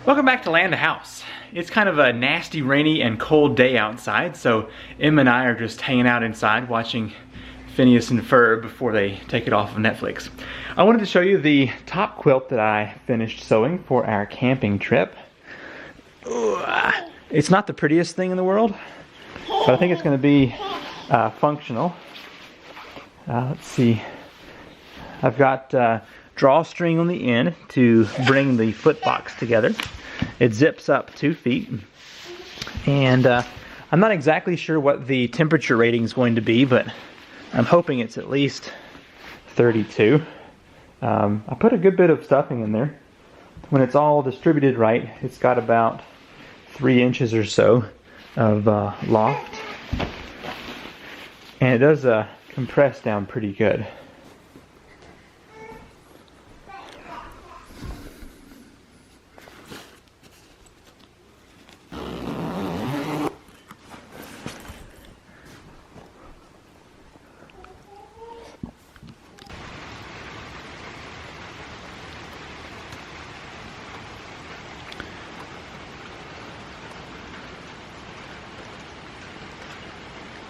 Welcome back to Land the House. It's kind of a nasty, rainy, and cold day outside, so Em and I are just hanging out inside watching Phineas and Ferb before they take it off of Netflix. I wanted to show you the top quilt that I finished sewing for our camping trip. It's not the prettiest thing in the world, but I think it's going to be functional. Let's see. I've got drawstring on the end to bring the foot box together. It zips up 2 feet, and I'm not exactly sure what the temperature rating is going to be, but I'm hoping it's at least 32. I put a good bit of stuffing in there. When it's all distributed right, it's got about 3 inches or so of loft, and it does compress down pretty good.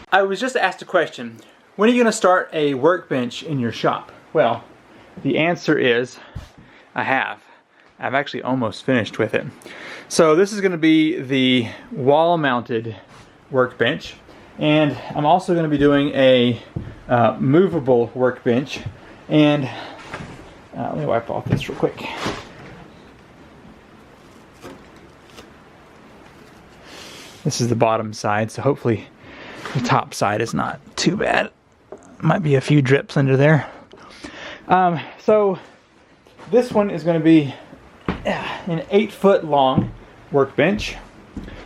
I was just asked a question, when are you going to start a workbench in your shop? Well, the answer is, I have. I've actually almost finished with it. So this is going to be the wall-mounted workbench, and I'm also going to be doing a movable workbench, and let me wipe off this real quick. This is the bottom side, so hopefully the top side is not too bad. Might be a few drips under there. So this one is going to be an 8-foot long workbench.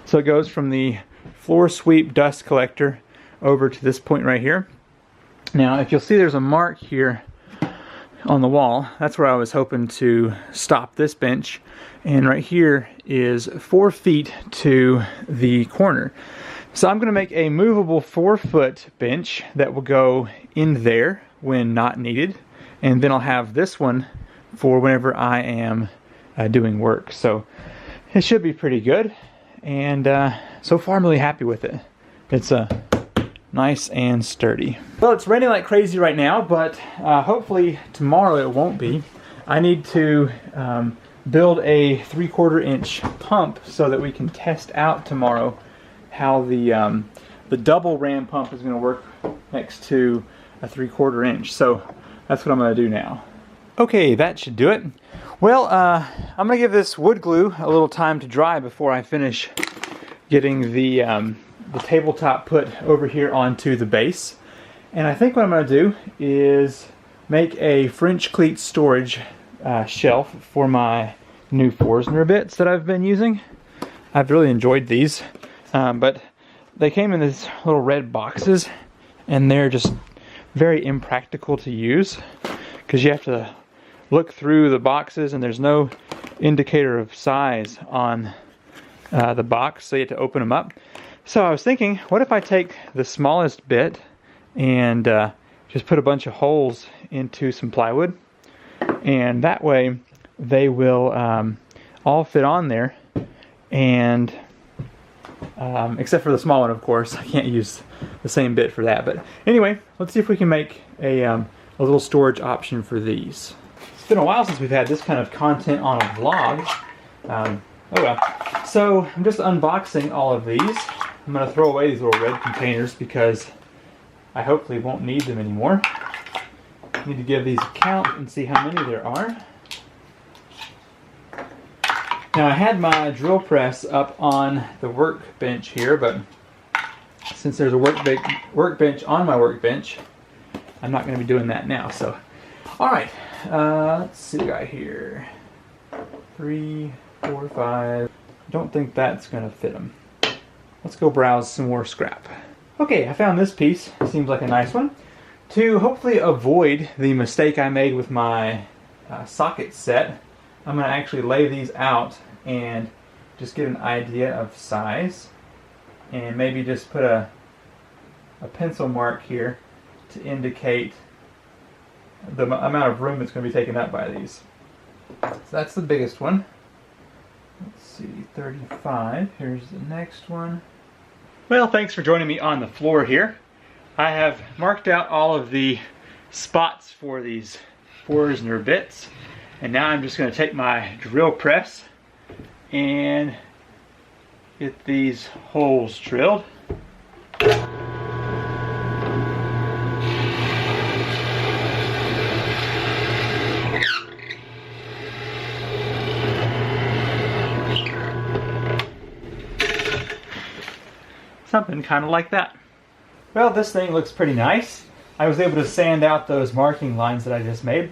So it goes from the floor sweep dust collector over to this point right here. Now if you'll see, there's a mark here on the wall. That's where I was hoping to stop this bench. And right here is 4 feet to the corner. So I'm going to make a movable 4-foot bench that will go in there when not needed, and then I'll have this one for whenever I am doing work. So it should be pretty good, and so far I'm really happy with it. It's nice and sturdy. Well, it's raining like crazy right now, but hopefully tomorrow it won't be. I need to build a 3/4 inch pump so that we can test out tomorrow how the double ram pump is going to work next to a 3/4 inch. So that's what I'm going to do now. Okay, that should do it. Well, I'm going to give this wood glue a little time to dry before I finish getting the tabletop put over here onto the base. And I think what I'm going to do is make a French Cleat storage shelf for my new Forstner bits that I've been using. I've really enjoyed these. But they came in these little red boxes, and they're just very impractical to use because you have to look through the boxes and there's no indicator of size on the box, so you have to open them up. So I was thinking, what if I take the smallest bit and just put a bunch of holes into some plywood, and that way they will all fit on there, and except for the small one, of course. I can't use the same bit for that. But anyway, let's see if we can make a little storage option for these. It's been a while since we've had this kind of content on a vlog. Oh well. So I'm just unboxing all of these. I'm going to throw away these little red containers because I hopefully won't need them anymore. I need to give these a count and see how many there are. Now I had my drill press up on the workbench here, but since there's a workbench on my workbench, I'm not going to be doing that now. So, alright, let's see what we got here. 3, 4, 5. Don't think that's going to fit them. Let's go browse some more scrap. Okay, I found this piece. Seems like a nice one. To hopefully avoid the mistake I made with my socket set, I'm going to actually lay these out and just get an idea of size, and maybe just put a pencil mark here to indicate the amount of room that's going to be taken up by these. So that's the biggest one. Let's see, 35. Here's the next one. Well, thanks for joining me on the floor here. I have marked out all of the spots for these Forstner bits, and now I'm just going to take my drill press and get these holes drilled. Something kind of like that. Well, this thing looks pretty nice. I was able to sand out those marking lines that I just made.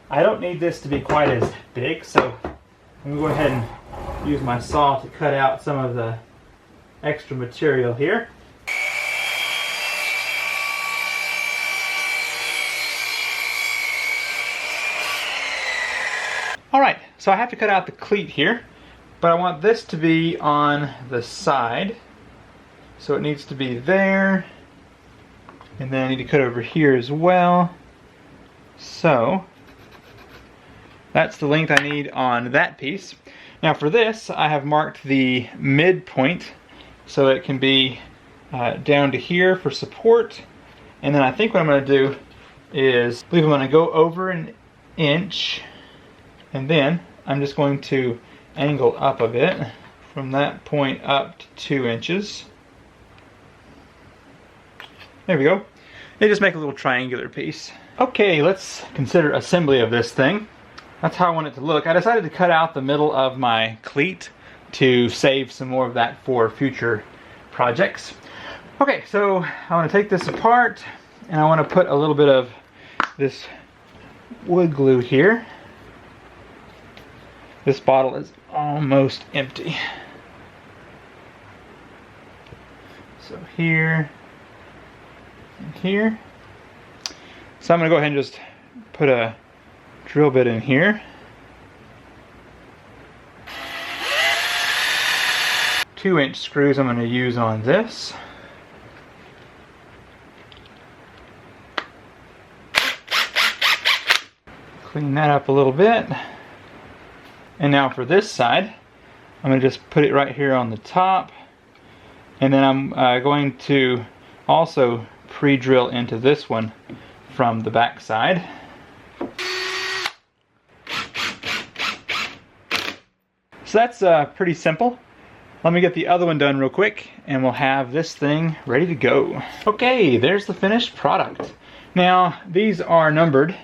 I don't need this to be quite as big, so I'm going to go ahead and use my saw to cut out some of the extra material here. Alright, so I have to cut out the cleat here, but I want this to be on the side. So it needs to be there, and then I need to cut over here as well. So that's the length I need on that piece. Now for this, I have marked the midpoint so it can be down to here for support. And then I think what I'm going to do is, I believe I'm going to go over an inch, and then I'm just going to angle up a bit from that point up to 2 inches. There we go. They just make a little triangular piece. Okay, let's consider assembly of this thing. That's how I want it to look. I decided to cut out the middle of my cleat to save some more of that for future projects. Okay, so I want to take this apart, and I want to put a little bit of this wood glue here. This bottle is almost empty. So here and here. So I'm going to go ahead and just put a drill bit in here. 2-inch screws I'm going to use on this. Clean that up a little bit. And now for this side, I'm going to just put it right here on the top. And then I'm going to also pre-drill into this one from the back side. So that's pretty simple. Let me get the other one done real quick and we'll have this thing ready to go. Okay, there's the finished product. Now these are numbered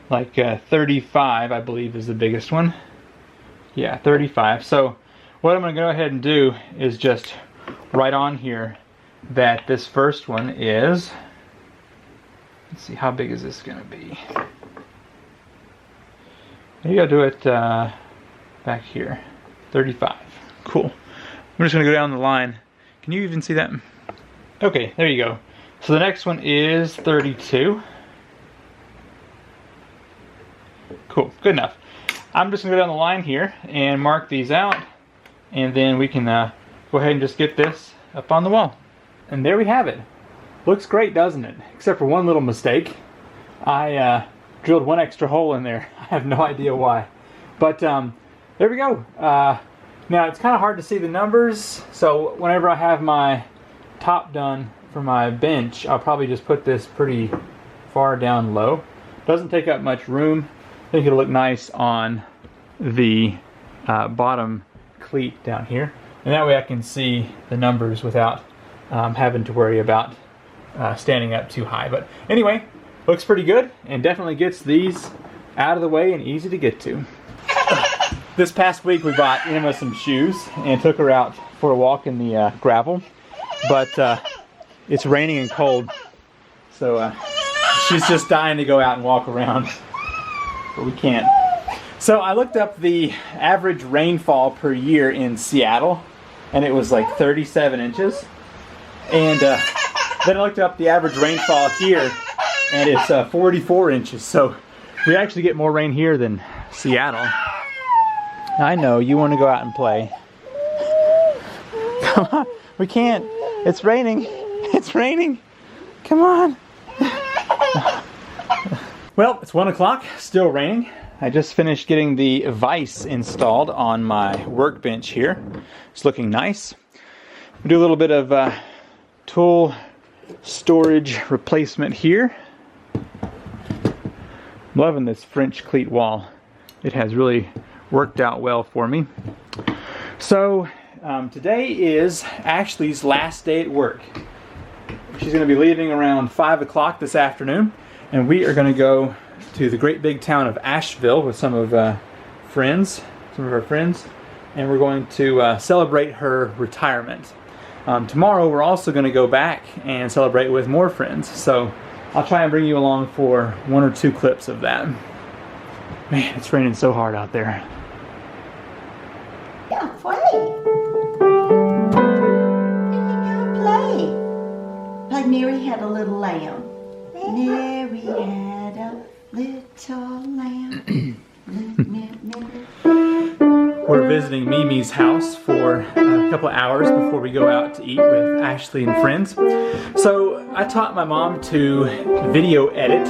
like 35, I believe is the biggest one. Yeah, 35. So what I'm going to go ahead and do is just write on here that this first one is, let's see, how big is this going to be? Maybe I'll do it back here. 35. Cool. I'm just going to go down the line. Can you even see that? Okay, there you go. So the next one is 32. Cool, good enough. I'm just going to go down the line here and mark these out, and then we can go ahead and just get this up on the wall. And there we have it. Looks great, doesn't it? Except for one little mistake. I drilled one extra hole in there. I have no idea why. But there we go. Now it's kind of hard to see the numbers, so whenever I have my top done for my bench, I'll probably just put this pretty far down low. Doesn't take up much room. I think it'll look nice on the bottom cleat down here. And that way I can see the numbers without having to worry about standing up too high. But anyway, looks pretty good and definitely gets these out of the way and easy to get to. This past week we bought Emma some shoes and took her out for a walk in the gravel. But it's raining and cold, so she's just dying to go out and walk around. But we can't. So I looked up the average rainfall per year in Seattle, and it was like 37 inches. And then I looked up the average rainfall here, and it's 44 inches. So we actually get more rain here than Seattle. I know, you want to go out and play. Come on, we can't. It's raining. It's raining. Come on. Well, it's 1 o'clock, still raining. I just finished getting the vise installed on my workbench here. It's looking nice. We do a little bit of tool storage replacement here. I'm loving this French Cleat wall. It has really worked out well for me. So today is Ashley's last day at work. She's going to be leaving around 5 o'clock this afternoon, and we are going to go to the great big town of Asheville with some of our friends, and we're going to celebrate her retirement. Tomorrow we're also going to go back and celebrate with more friends, so I'll try and bring you along for 1 or 2 clips of that. Man, it's raining so hard out there. Yeah, play. Like Mary had a little lamb. Mary had a little lamb. We're visiting Mimi's house for a couple of hours before we go out to eat with Ashley and friends. So I taught my mom to video edit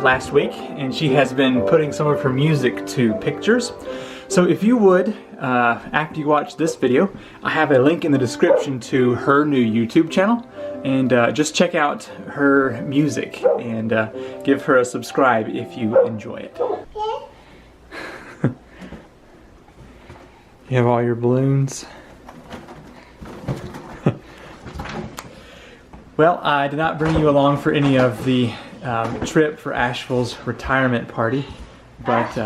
last week, and she has been putting some of her music to pictures. So if you would, after you watch this video, I have a link in the description to her new YouTube channel, and just check out her music and give her a subscribe if you enjoy it. You have all your balloons. Well, I did not bring you along for any of the trip for Asheville's retirement party, but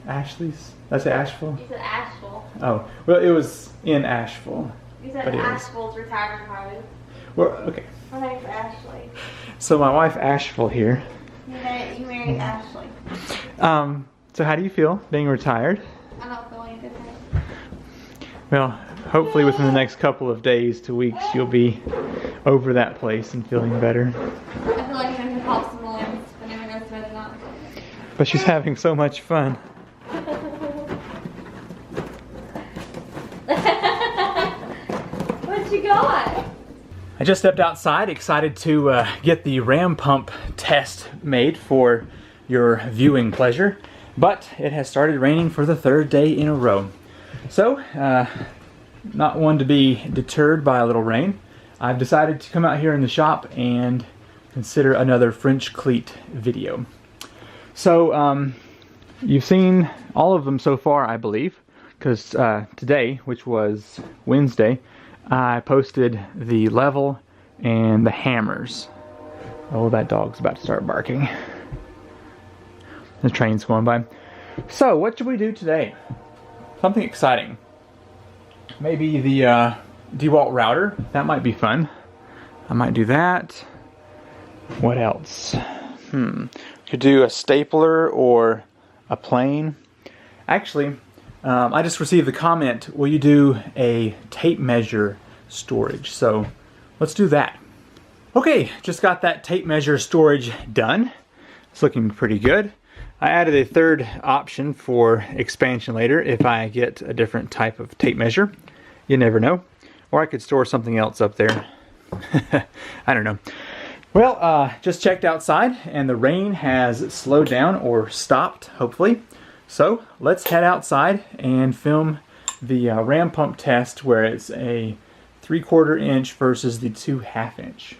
Ashley's? Did I say Asheville? You said Asheville. Oh, well, it was in Asheville. You said Asheville's retirement party. Well, okay. My name's Ashley. So my wife Asheville here. You married Ashley. So how do you feel being retired? I don't feel any different. Well, hopefully within the next couple of days to weeks you'll be over that place and feeling better. I feel like I can pop some balloons, but never goes to bed at night. But she's having so much fun. What you got? I just stepped outside, excited to get the ram pump test made for your viewing pleasure, but it has started raining for the 3rd day in a row. So, not one to be deterred by a little rain, I've decided to come out here in the shop and consider another French Cleat video. So, you've seen all of them so far, I believe, because today, which was Wednesday, I posted the level and the hammers. Oh, that dog's about to start barking. The train's going by. So, what should we do today? Something exciting. Maybe the DeWalt router. That might be fun. I might do that. What else? Could do a stapler or a plane. Actually, I just received the comment, will you do a tape measure storage? So let's do that. Okay, just got that tape measure storage done. It's looking pretty good. I added a 3rd option for expansion later if I get a different type of tape measure. You never know. Or I could store something else up there. I don't know. Well, just checked outside and the rain has slowed down or stopped, hopefully. So let's head outside and film the ram pump test where it's a 3/4 inch versus the 2/2 inch.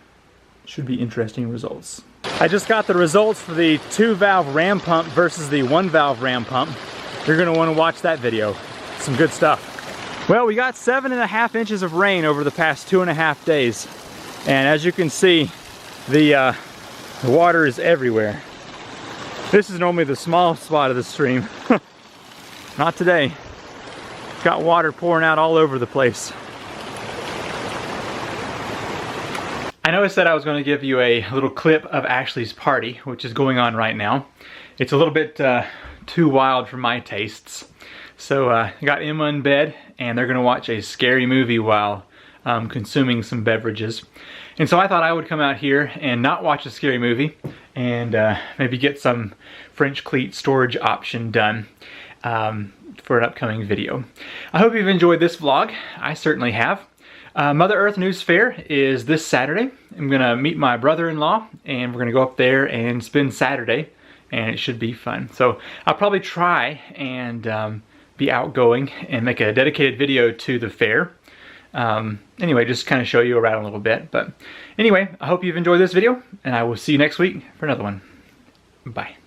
Should be interesting results. I just got the results for the 2-valve ram pump versus the 1-valve ram pump. You're going to want to watch that video. Some good stuff. Well, we got 7.5 inches of rain over the past 2.5 days. And as you can see, the water is everywhere. This is normally the small spot of the stream. Not today. Got water pouring out all over the place. I know I said I was going to give you a little clip of Ashley's party, which is going on right now. It's a little bit too wild for my tastes. So I got Emma in bed, and they're going to watch a scary movie while consuming some beverages. And so I thought I would come out here and not watch a scary movie, and maybe get some French Cleat storage option done for an upcoming video. I hope you've enjoyed this vlog. I certainly have. Mother Earth News Fair is this Saturday. I'm gonna meet my brother-in-law and we're gonna go up there and spend Saturday and it should be fun. So I'll probably try and be outgoing and make a dedicated video to the fair. Anyway, just kind of show you around a little bit. But anyway, I hope you've enjoyed this video, and I will see you next week for another one. Bye.